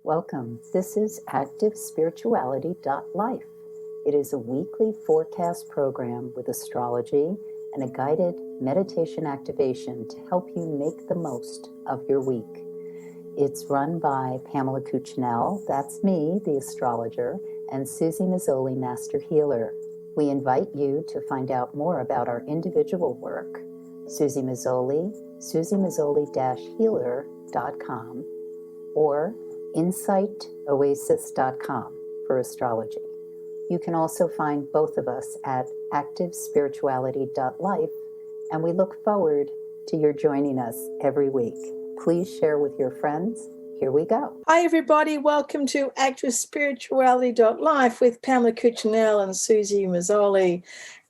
Welcome. This is ActiveSpirituality.life. It is a weekly forecast program with astrology and a guided meditation activation to help you make the most of your week. It's run by Pamela Cucinell, that's me, the astrologer, and Suzy Meszoly, Master Healer. We invite you to find out more about our individual work. Suzy Meszoly, SuzyMeszoly-healer.com, or insightoasis.com for astrology. You can also find both of us at activespirituality.life, and we look forward to your joining us every week. Please share with your friends. Here we go. Hi, everybody. Welcome to activespirituality.life with Pamela Cucinell and Suzy Meszoly.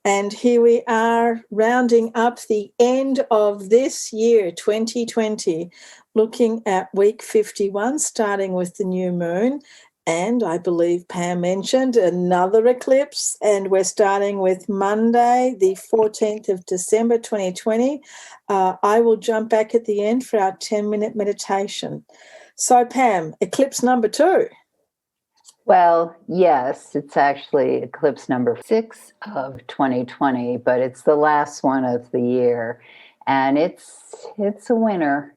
And here we are rounding up the end of this year, 2020, looking at week 51, starting with the new moon. And I believe Pam mentioned another eclipse, and we're starting with Monday, the 14th of December, 2020. I will jump back at the end for our 10-minute meditation. So, Pam, eclipse number 2. Well, yes, it's actually eclipse number 6 of 2020, but it's the last one of the year, and it's a winner.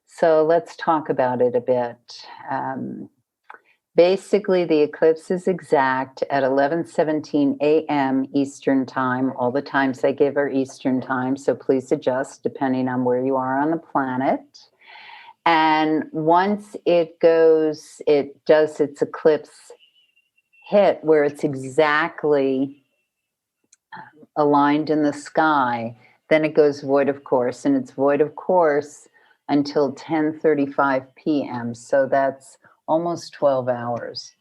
So let's talk about it a bit. Basically, the eclipse is exact at 11:17 a.m. Eastern Time. All the times I give are Eastern Time, so please adjust depending on where you are on the planet. And once it does its eclipse hit where it's exactly aligned in the sky, then it goes void of course, and it's void of course until 10:35 p.m. So that's almost 12 hours.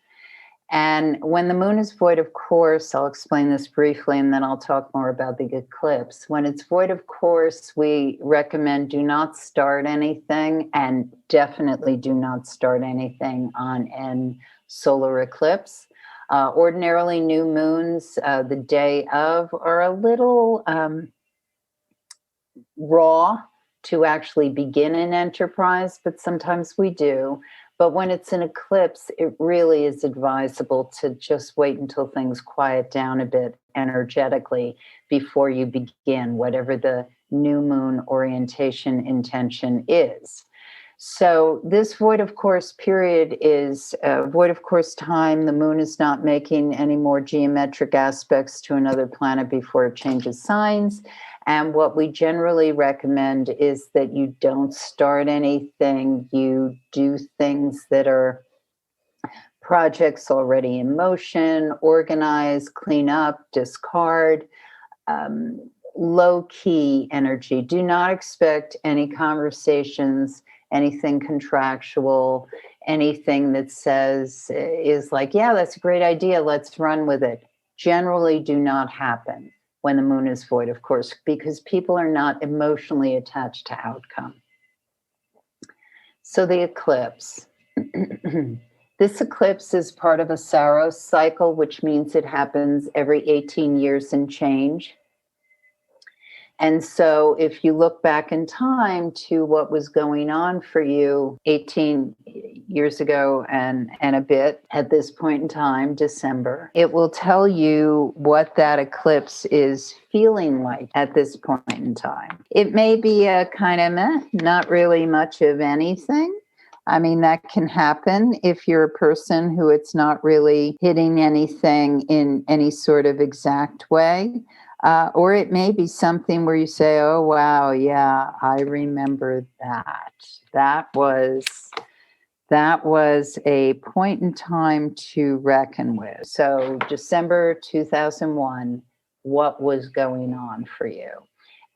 And when the moon is void of course, I'll explain this briefly and then I'll talk more about the eclipse. When it's void of course, we recommend do not start anything, and definitely do not start anything on an solar eclipse. Ordinarily, new moons the day of are a little raw to actually begin an enterprise, but sometimes we do. But when it's an eclipse, it really is advisable to just wait until things quiet down a bit energetically before you begin whatever the new moon orientation intention is. So this void of course period is void of course time. The moon is not making any more geometric aspects to another planet before it changes signs. And what we generally recommend is that you don't start anything. You do things that are projects already in motion, organize, clean up, discard, low-key energy. Do not expect any conversations, anything contractual, anything that is like, yeah, that's a great idea, let's run with it. Generally do not happen when the moon is void, of course, because people are not emotionally attached to outcome. So the eclipse. This eclipse is part of a Saros cycle, which means it happens every 18 years and change. And so if you look back in time to what was going on for you 18 years ago and a bit at this point in time, December, it will tell you what that eclipse is feeling like at this point in time. It may be a kind of not really much of anything. I mean, that can happen if you're a person who it's not really hitting anything in any sort of exact way. Or it may be something where you say, oh, wow, yeah, I remember that. That was a point in time to reckon with. So December 2001, what was going on for you?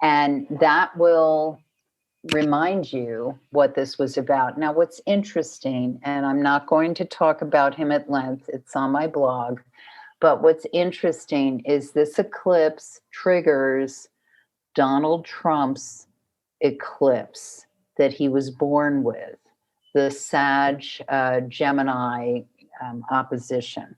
And that will remind you what this was about. Now, what's interesting, and I'm not going to talk about him at length, it's on my blog, but what's interesting is this eclipse triggers Donald Trump's eclipse that he was born with, the Sag-Gemini opposition.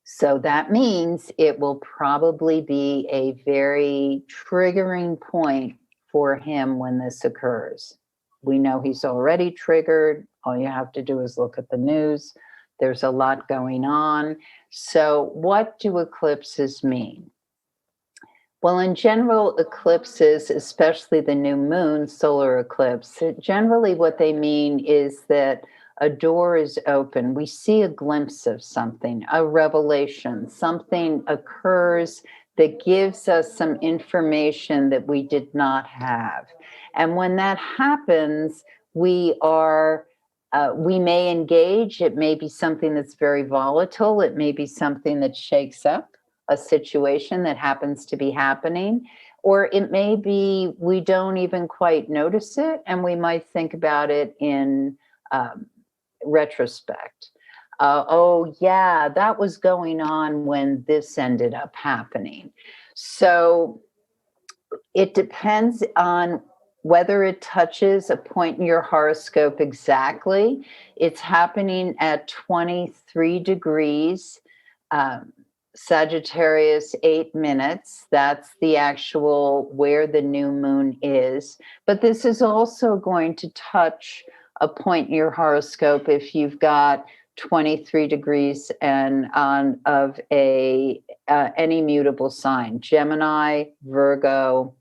So that means it will probably be a very triggering point for him when this occurs. we know he's already triggered. All you have to do is look at the news. There's a lot going on. So what do eclipses mean? Well, in general, eclipses, especially the new moon solar eclipse, generally what they mean is that a door is open. We see a glimpse of something, a revelation, something occurs that gives us some information that we did not have. And when that happens, we may engage. It may be something that's very volatile. It may be something that shakes up a situation that happens to be happening, or it may be we don't even quite notice it and we might think about it in retrospect. Oh, yeah, that was going on when this ended up happening. So it depends on whether it touches a point in your horoscope exactly. It's happening at 23 degrees. Sagittarius, 8 minutes. That's the actual where the new moon is. But this is also going to touch a point in your horoscope if you've got 23 degrees and on of a any mutable sign, Gemini, Virgo,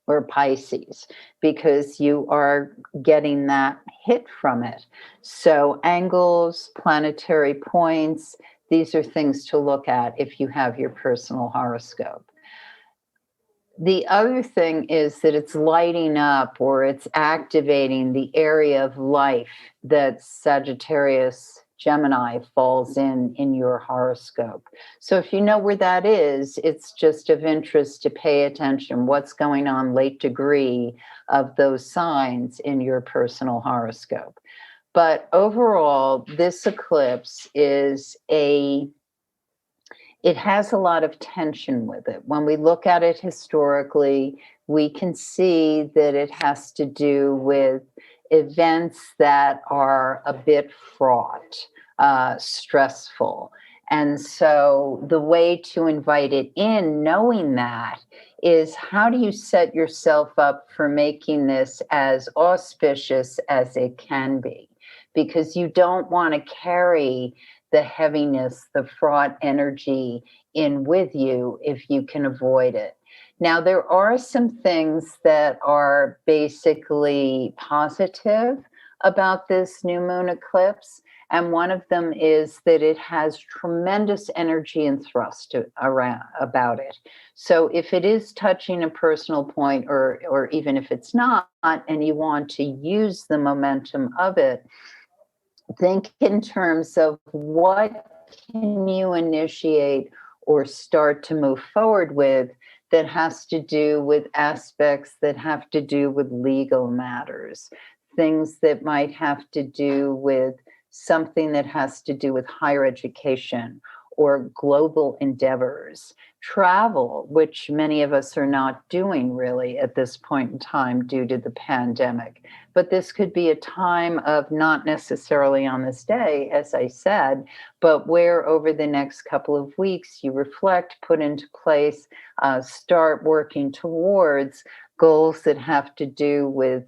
or Pisces, because you are getting that hit from it. So angles, planetary points, these are things to look at if you have your personal horoscope. The other thing is that it's lighting up or it's activating the area of life that Sagittarius Gemini falls in your horoscope. So if you know where that is, it's just of interest to pay attention what's going on late degree of those signs in your personal horoscope. But overall, this eclipse it has a lot of tension with it. When we look at it historically, we can see that it has to do with events that are a bit fraught, stressful. And so the way to invite it in, knowing that, is how do you set yourself up for making this as auspicious as it can be? Because you don't want to carry the heaviness, the fraught energy in with you if you can avoid it. Now, there are some things that are basically positive about this new moon eclipse. And one of them is that it has tremendous energy and thrust around about it. So if it is touching a personal point, or even if it's not, and you want to use the momentum of it, think in terms of what can you initiate or start to move forward with that has to do with aspects that have to do with legal matters, things that might have to do with something that has to do with higher education or global endeavors, travel, which many of us are not doing really at this point in time due to the pandemic. But this could be a time of not necessarily on this day, as I said, but where over the next couple of weeks you reflect, put into place, start working towards goals that have to do with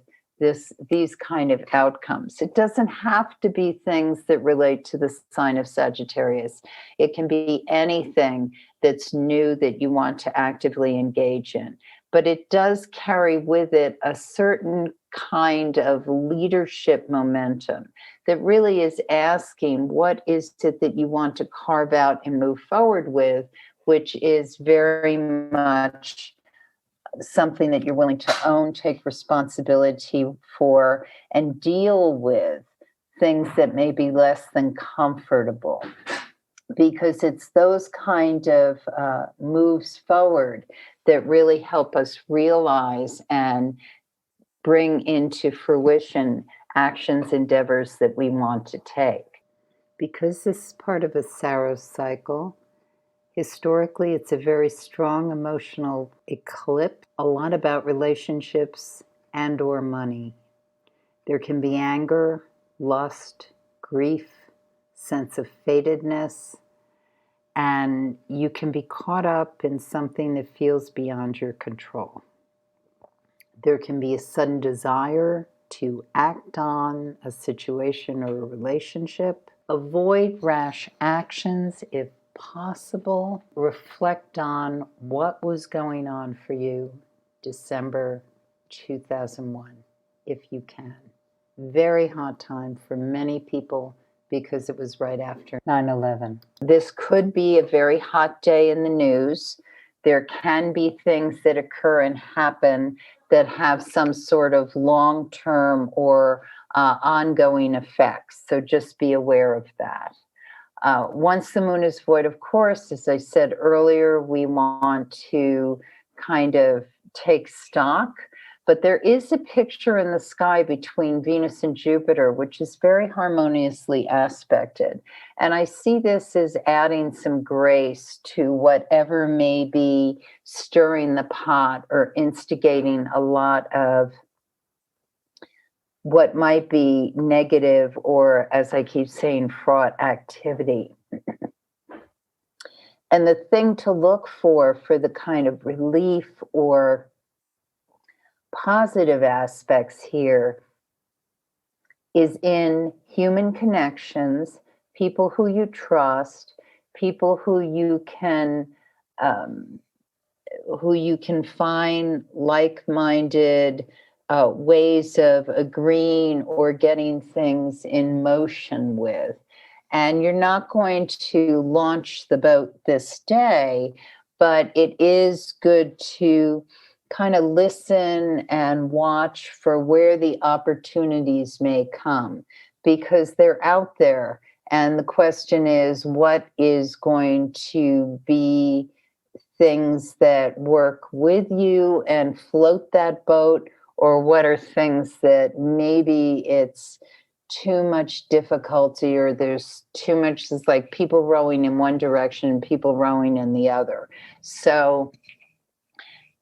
these kind of outcomes. It doesn't have to be things that relate to the sign of Sagittarius. It can be anything that's new that you want to actively engage in. But it does carry with it a certain kind of leadership momentum that really is asking, what is it that you want to carve out and move forward with, which is very much something that you're willing to own, take responsibility for, and deal with things that may be less than comfortable. Because it's those kind of moves forward that really help us realize and bring into fruition actions, endeavors that we want to take. Because this is part of a Saros cycle, historically, it's a very strong emotional eclipse, a lot about relationships and or money. There can be anger, lust, grief, sense of fatedness, and you can be caught up in something that feels beyond your control. There can be a sudden desire to act on a situation or a relationship. Avoid rash actions if possible. Reflect on what was going on for you December 2001, if you can. Very hot time for many people because it was right after 9/11. This could be a very hot day in the news. There can be things that occur and happen that have some sort of long-term or ongoing effects. So just be aware of that. Once the moon is void, of course, as I said earlier, we want to kind of take stock. But there is a picture in the sky between Venus and Jupiter, which is very harmoniously aspected. And I see this as adding some grace to whatever may be stirring the pot or instigating a lot of what might be negative or, as I keep saying, fraught activity. And the thing to look for the kind of relief or positive aspects here is in human connections, people who you trust, people um, who you can find like-minded ways of agreeing or getting things in motion with. And you're not going to launch the boat this day, but it is good to kind of listen and watch for where the opportunities may come, because they're out there. And the question is, what is going to be things that work with you and float that boat, or what are things that maybe it's too much difficulty, or there's too much, it's like people rowing in one direction and people rowing in the other. So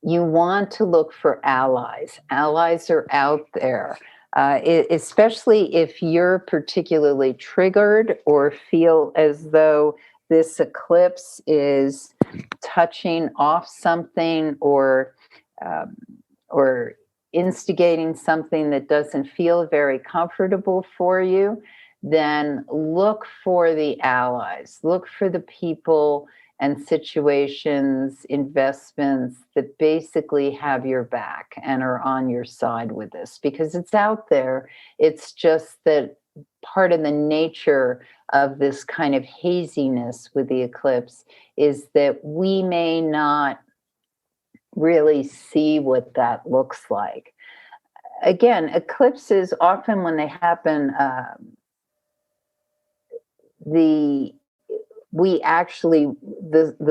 you want to look for allies. Allies are out there, especially if you're particularly triggered or feel as though this eclipse is touching off something um, or instigating something that doesn't feel very comfortable for you. Then look for the allies. Look for the people and situations, investments that basically have your back and are on your side with this, because it's out there. It's just that part of the nature of this kind of haziness with the eclipse is that we may not really see what that looks like. Again, eclipses, often when they happen, the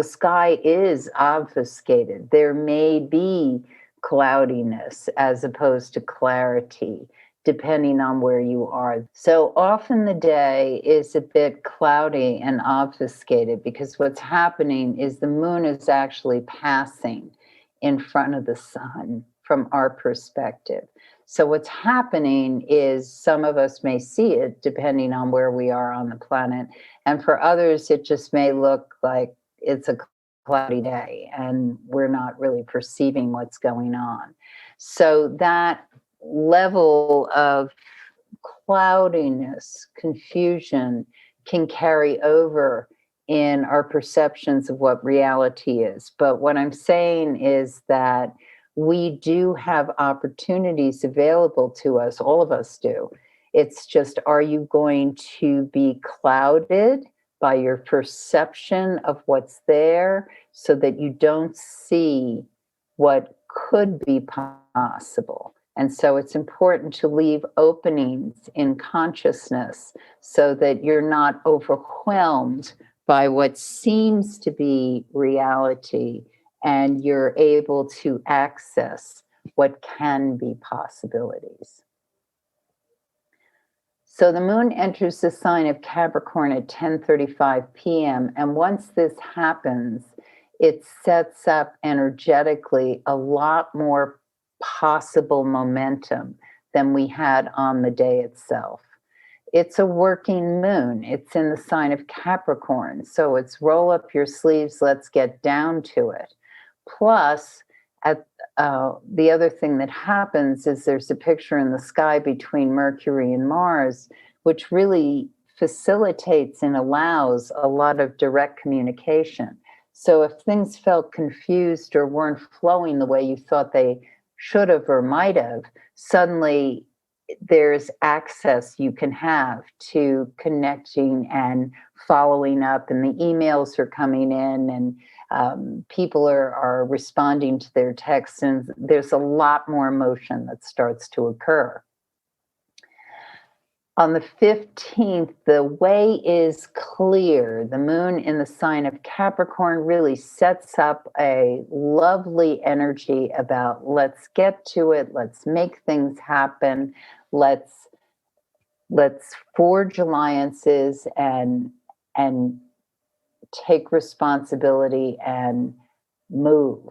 sky is obfuscated. There may be cloudiness as opposed to clarity, depending on where you are. So often the day is a bit cloudy and obfuscated because what's happening is the moon is actually passing in front of the sun from our perspective. So what's happening is some of us may see it depending on where we are on the planet. And for others, it just may look like it's a cloudy day and we're not really perceiving what's going on. So that level of cloudiness, confusion can carry over in our perceptions of what reality is. But what I'm saying is that we do have opportunities available to us, all of us do. It's just, are you going to be clouded by your perception of what's there so that you don't see what could be possible? And so it's important to leave openings in consciousness so that you're not overwhelmed by what seems to be reality, and you're able to access what can be possibilities. So the moon enters the sign of Capricorn at 10:35 p.m. And once this happens, it sets up energetically a lot more possible momentum than we had on the day itself. It's a working moon. It's in the sign of Capricorn. So it's roll up your sleeves, let's get down to it. Plus, the other thing that happens is there's a picture in the sky between Mercury and Mars, which really facilitates and allows a lot of direct communication. So if things felt confused or weren't flowing the way you thought they should have or might have, suddenly there's access you can have to connecting and following up, and the emails are coming in, and people are responding to their texts, and there's a lot more emotion that starts to occur. On the 15th, the way is clear. The moon in the sign of Capricorn really sets up a lovely energy about let's get to it, let's make things happen, let's forge alliances and take responsibility and move.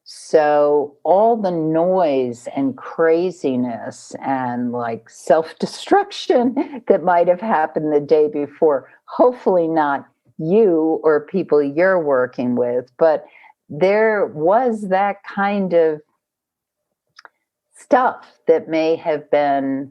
So all the noise and craziness and like self-destruction that might have happened the day before, hopefully not you or people you're working with, but there was that kind of stuff that may have been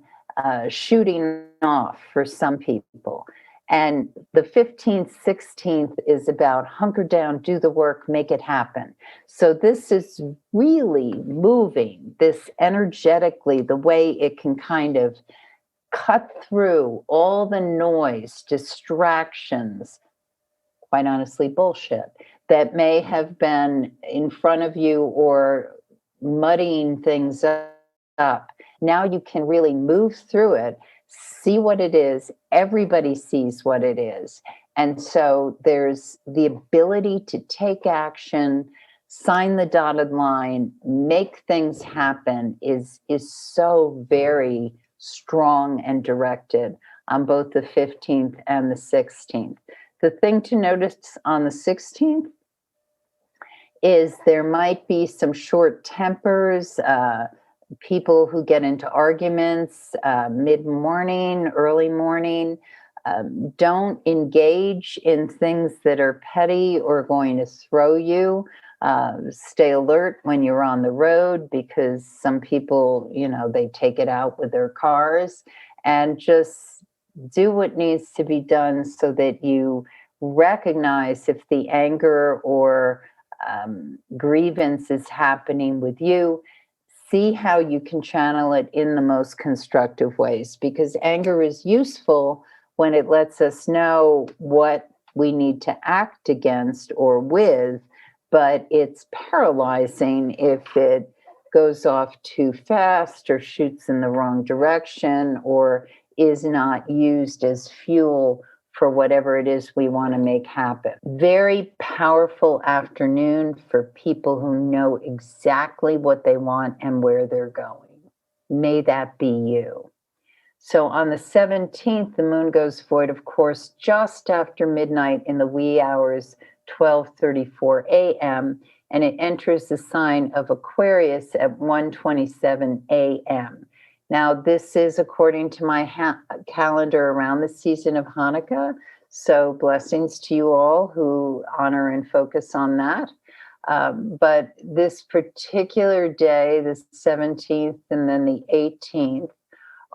shooting off for some people. And the 15th, 16th is about hunker down, do the work, make it happen. So this is really moving, this energetically, the way it can kind of cut through all the noise, distractions, quite honestly, bullshit, that may have been in front of you or muddying things up. Now you can really move through it, see what it is. Everybody sees what it is. And so there's the ability to take action, sign the dotted line, make things happen is so very strong and directed on both the 15th and the 16th. The thing to notice on the 16th is there might be some short tempers, people who get into arguments mid-morning, early morning. Don't engage in things that are petty or going to throw you. Stay alert when you're on the road, because some people, they take it out with their cars, and just do what needs to be done so that you recognize if the anger or grievance is happening with you. See how you can channel it in the most constructive ways, because anger is useful when it lets us know what we need to act against or with, but it's paralyzing if it goes off too fast or shoots in the wrong direction or is not used as fuel for whatever it is we want to make happen. Very powerful afternoon for people who know exactly what they want and where they're going. May that be you. So on the 17th, the moon goes void, of course, just after midnight in the wee hours, 12:34 a.m., and it enters the sign of Aquarius at 1:27 a.m. Now, this is according to my calendar around the season of Hanukkah. So blessings to you all who honor and focus on that. But this particular day, the 17th and then the 18th,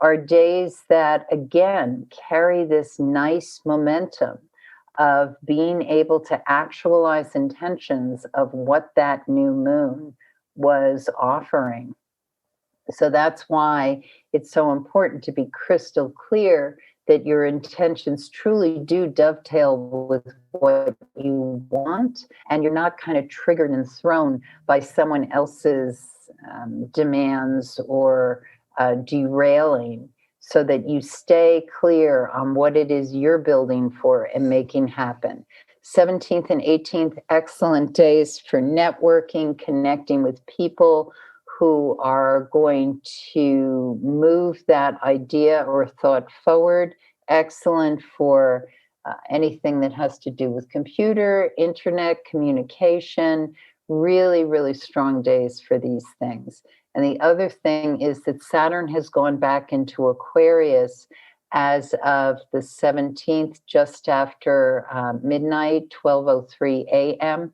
are days that, again, carry this nice momentum of being able to actualize intentions of what that new moon was offering. So that's why it's so important to be crystal clear that your intentions truly do dovetail with what you want, and you're not kind of triggered and thrown by someone else's demands or derailing, so that you stay clear on what it is you're building for and making happen. 17th and 18th, excellent days for networking, connecting with people who are going to move that idea or thought forward. Excellent for anything that has to do with computer, internet, communication. Really, really strong days for these things. And the other thing is that Saturn has gone back into Aquarius as of the 17th, just after midnight, 12:03 a.m.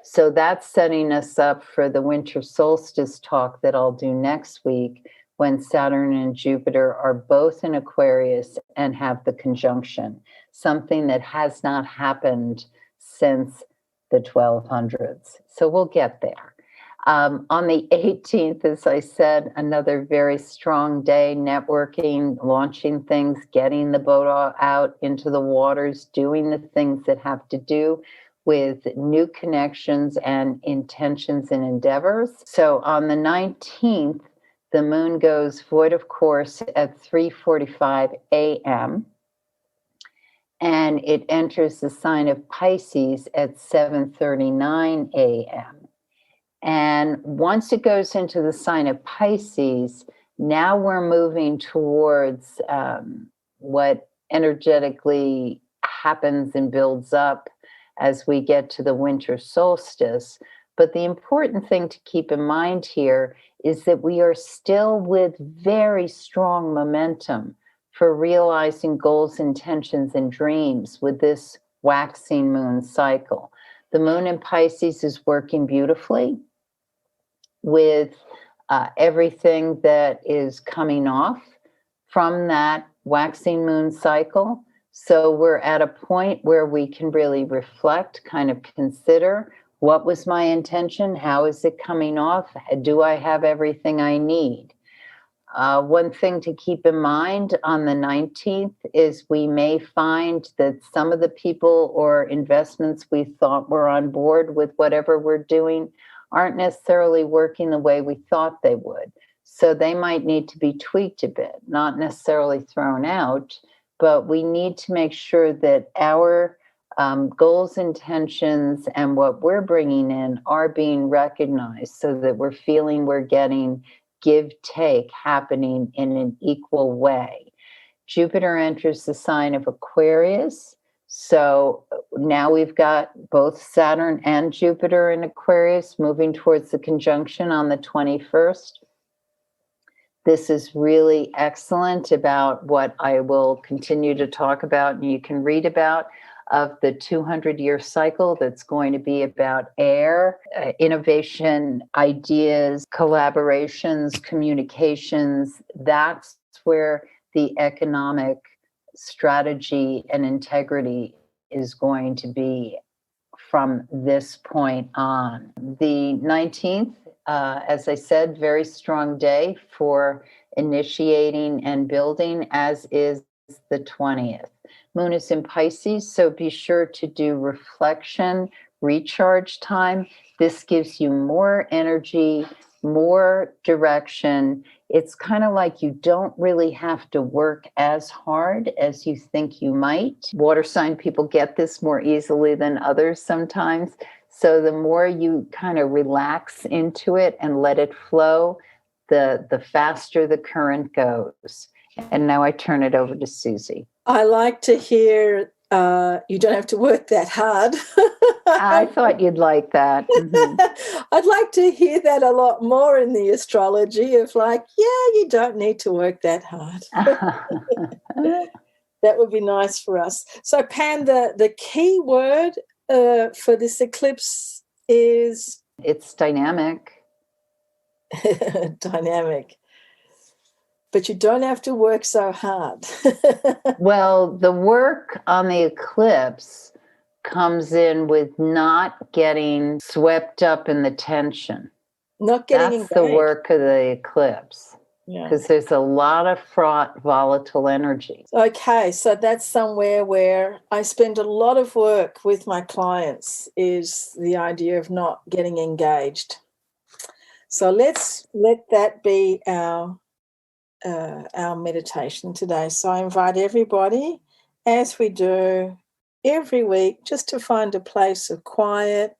So that's setting us up for the winter solstice talk that I'll do next week, when Saturn and Jupiter are both in Aquarius and have the conjunction, something that has not happened since the 1200s. So we'll get there. On the 18th, as I said, another very strong day, networking, launching things, getting the boat out into the waters, doing the things that have to do with new connections and intentions and endeavors. So on the 19th, the moon goes void of course at 3:45 a.m. and it enters the sign of Pisces at 7:39 a.m. And once it goes into the sign of Pisces, now we're moving towards what energetically happens and builds up as we get to the winter solstice. But the important thing to keep in mind here is that we are still with very strong momentum for realizing goals, intentions, and dreams with this waxing moon cycle. The moon in Pisces is working beautifully with everything that is coming off from that waxing moon cycle. So we're at a point where we can really reflect, kind of consider, what was my intention? How is it coming off? Do I have everything I need? One thing to keep in mind on the 19th is we may find that some of the people or investments we thought were on board with whatever we're doing aren't necessarily working the way we thought they would. So they might need to be tweaked a bit, not necessarily thrown out, but we need to make sure that our goals, intentions, and what we're bringing in are being recognized so that we're feeling we're getting give take happening in an equal way. Jupiter enters the sign of Aquarius. So now we've got both Saturn and Jupiter in Aquarius moving towards the conjunction on the 21st. This is really excellent about what I will continue to talk about and you can read about, of the 200-year cycle that's going to be about air, innovation, ideas, collaborations, communications. That's where the economic strategy and integrity is going to be from this point on. The 19th, as I said, very strong day for initiating and building, as is the 20th. Moon is in Pisces, so be sure to do reflection, recharge time. This gives you more energy, more direction. It's kind of like you don't really have to work as hard as you think you might. Water sign people get this more easily than others sometimes. So the more you kind of relax into it and let it flow, the faster the current goes. And now I turn it over to Suzy. I like to hear you don't have to work that hard. I thought you'd like that. Mm-hmm. I'd like to hear that a lot more in the astrology of like, yeah, you don't need to work that hard. That would be nice for us. So Pam, the key word for this eclipse is? It's dynamic. Dynamic. But you don't have to work so hard. Well, the work on the eclipse comes in with not getting swept up in the tension. Not getting engaged. That's the work of the eclipse. Because there's a lot of fraught, volatile energy. Okay, so that's somewhere where I spend a lot of work with my clients, is the idea of not getting engaged. So let's let that be our meditation today. So I invite everybody, as we do every week, just to find a place of quiet,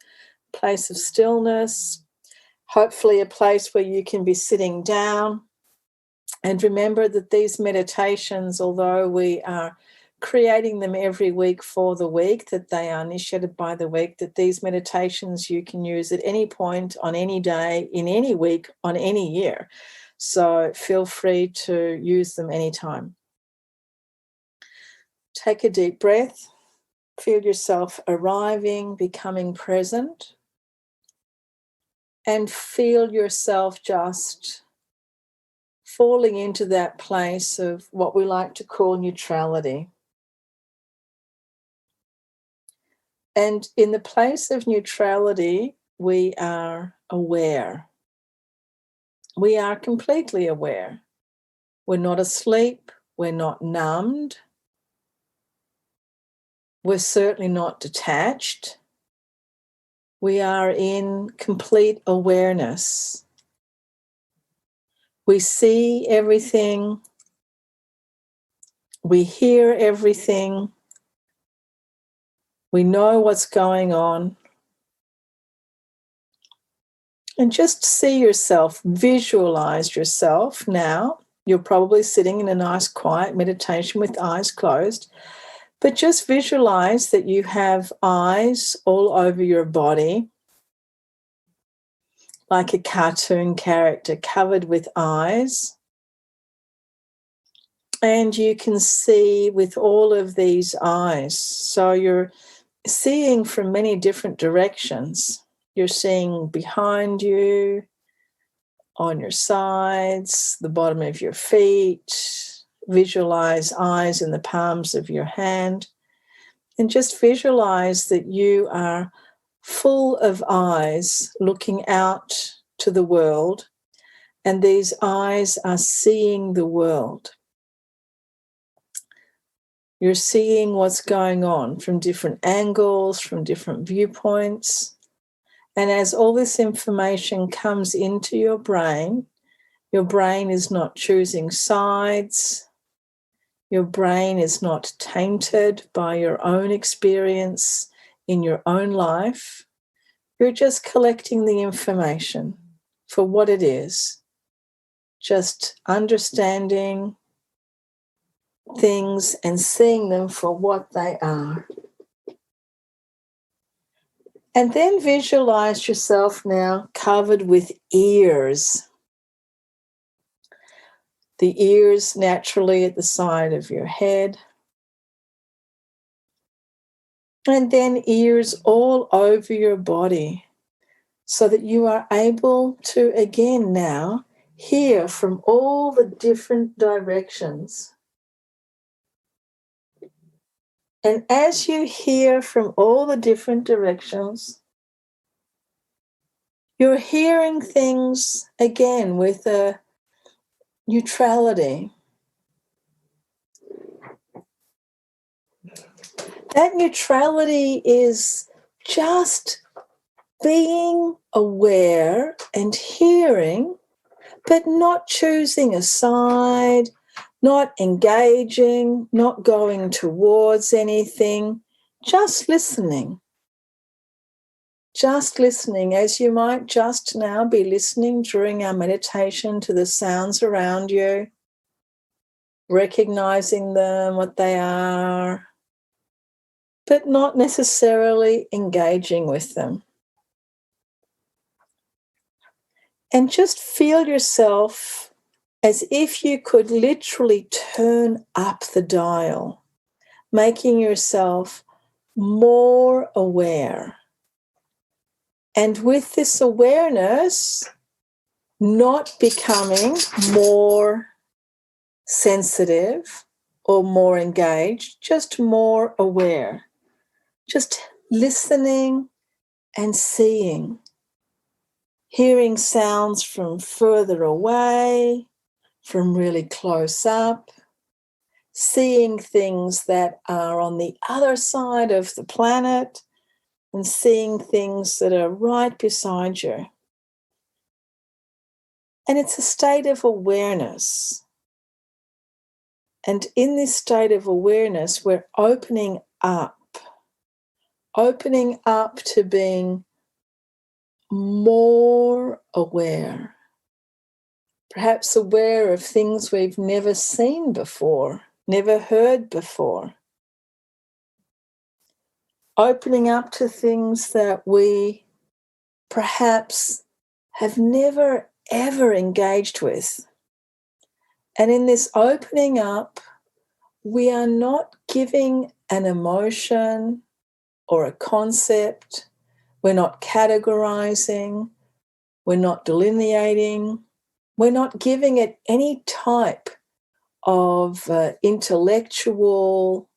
place of stillness, hopefully a place where you can be sitting down. And remember that these meditations, although we are creating them every week for the week, that they are initiated by the week, that these meditations you can use at any point, on any day, in any week, on any year. So feel free to use them anytime. Take a deep breath. Feel yourself arriving, becoming present and feel yourself just falling into that place of what we like to call neutrality. And in the place of neutrality, we are aware. We are completely aware. We're not asleep. We're not numbed. We're certainly not detached. We are in complete awareness. We see everything. We hear everything. We know what's going on. And just see yourself, visualize yourself now. You're probably sitting in a nice quiet meditation with eyes closed, but just visualize that you have eyes all over your body, like a cartoon character covered with eyes. And you can see with all of these eyes. So you're seeing from many different directions. You're seeing behind you, on your sides, the bottom of your feet. Visualize eyes in the palms of your hand. And just visualize that you are full of eyes looking out to the world. And these eyes are seeing the world. You're seeing what's going on from different angles, from different viewpoints. And as all this information comes into your brain is not choosing sides. Your brain is not tainted by your own experience in your own life. You're just collecting the information for what it is. Just understanding things and seeing them for what they are. And then visualize yourself now covered with ears. The ears naturally at the side of your head. And then ears all over your body so that you are able to, again now, hear from all the different directions. And as you hear from all the different directions, you're hearing things again with a neutrality. That neutrality is just being aware and hearing, but not choosing a side, not engaging, not going towards anything, just listening. Just listening, as you might just now be listening during our meditation to the sounds around you, recognizing them, what they are, but not necessarily engaging with them. And just feel yourself as if you could literally turn up the dial, making yourself more aware. And with this awareness, not becoming more sensitive or more engaged, just more aware. Just listening and seeing. Hearing sounds from further away, from really close up, seeing things that are on the other side of the planet, and seeing things that are right beside you. And it's a state of awareness. And in this state of awareness, we're opening up to being more aware. Perhaps aware of things we've never seen before, never heard before. Opening up to things that we perhaps have never, ever engaged with. And in this opening up, we are not giving an emotion or a concept. We're not categorizing. We're not delineating. We're not giving it any type of intellectual,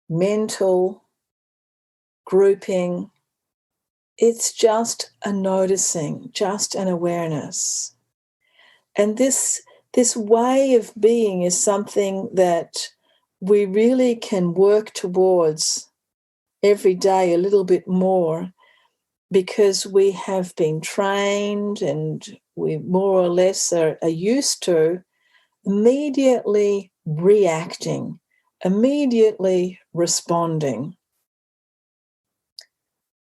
mental grouping. It's just a noticing, just an awareness. And this way of being is something that we really can work towards every day a little bit more, because we have been trained and we more or less are used to immediately reacting, immediately responding.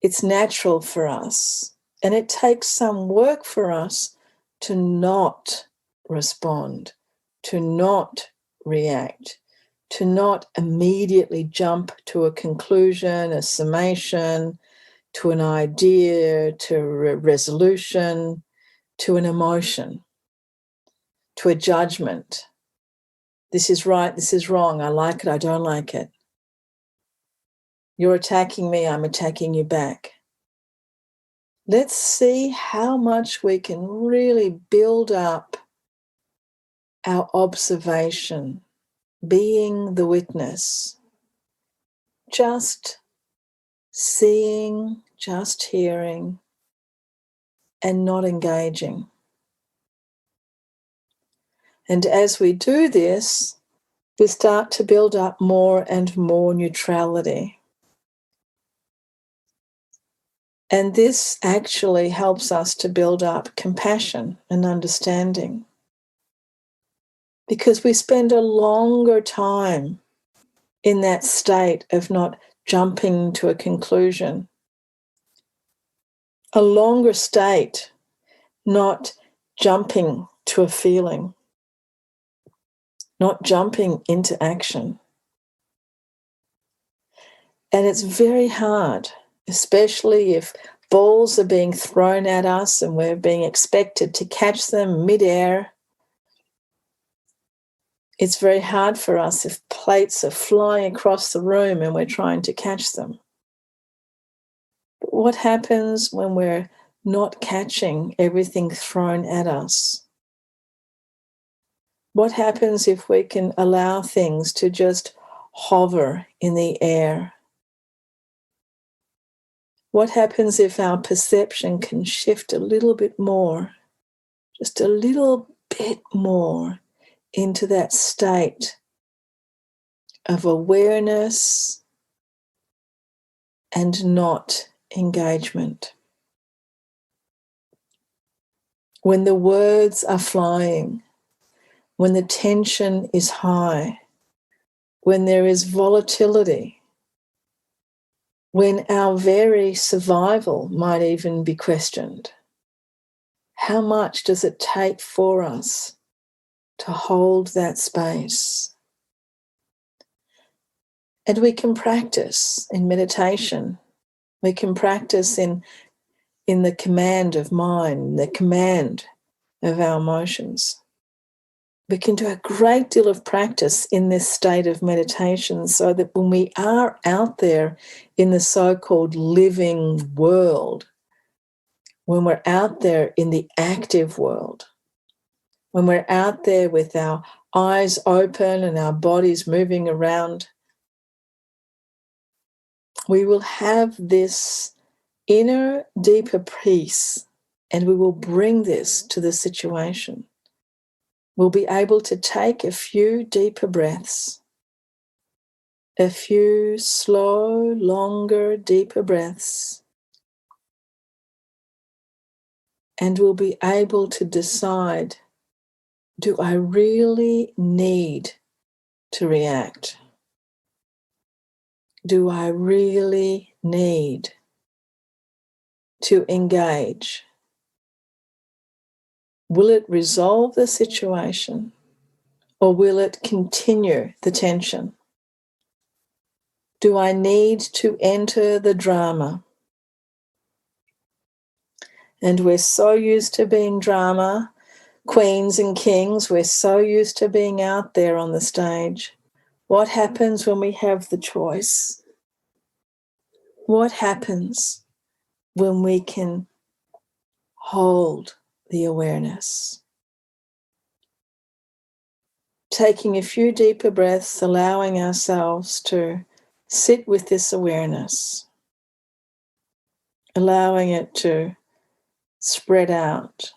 It's natural for us, and it takes some work for us to not respond, to not react, to not immediately jump to a conclusion, a summation, to an idea, to a resolution, to an emotion, to a judgment. This is right, this is wrong, I like it, I don't like it. You're attacking me, I'm attacking you back. Let's see how much we can really build up our observation, being the witness, just seeing, just hearing, and not engaging. And as we do this, we start to build up more and more neutrality. And this actually helps us to build up compassion and understanding, because we spend a longer time in that state of not jumping to a conclusion, a longer state, not jumping to a feeling, not jumping into action. And it's very hard, especially if balls are being thrown at us and we're being expected to catch them midair. It's very hard for us if plates are flying across the room and we're trying to catch them. But what happens when we're not catching everything thrown at us? What happens if we can allow things to just hover in the air? What happens if our perception can shift a little bit more, just a little bit more, into that state of awareness and not engagement? When the words are flying, when the tension is high, when there is volatility, when our very survival might even be questioned, how much does it take for us to hold that space? And we can practice in meditation. We can practice in the command of mind, the command of our emotions. We can do a great deal of practice in this state of meditation, so that when we are out there in the so-called living world, when we're out there in the active world, when we're out there with our eyes open and our bodies moving around, we will have this inner, deeper peace, and we will bring this to the situation. We'll be able to take a few deeper breaths, a few slow, longer, deeper breaths, and we'll be able to decide, do I really need to react? Do I really need to engage? Will it resolve the situation, or will it continue the tension? Do I need to enter the drama? And we're so used to being drama queens and kings. We're so used to being out there on the stage. What happens when we have the choice? What happens when we can hold the awareness. Taking a few deeper breaths, allowing ourselves to sit with this awareness, allowing it to spread out.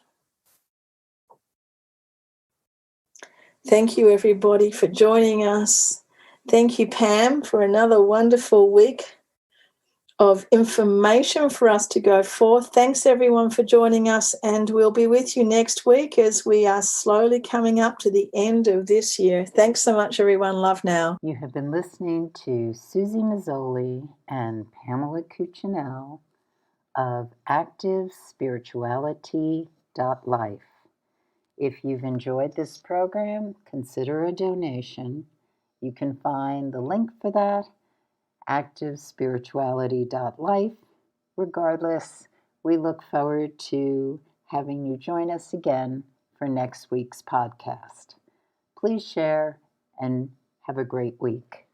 Thank you, everybody, for joining us. Thank you, Pam, for another wonderful week of information for us to go forth. Thanks, everyone, for joining us, and we'll be with you next week as we are slowly coming up to the end of this year. Thanks so much, everyone. Love now. You have been listening to Suzy Meszoly and Pamela Cucinell of ActiveSpirituality.life. If you've enjoyed this program, consider a donation. You can find the link for that, ActiveSpirituality.life. Regardless, we look forward to having you join us again for next week's podcast. Please share and have a great week.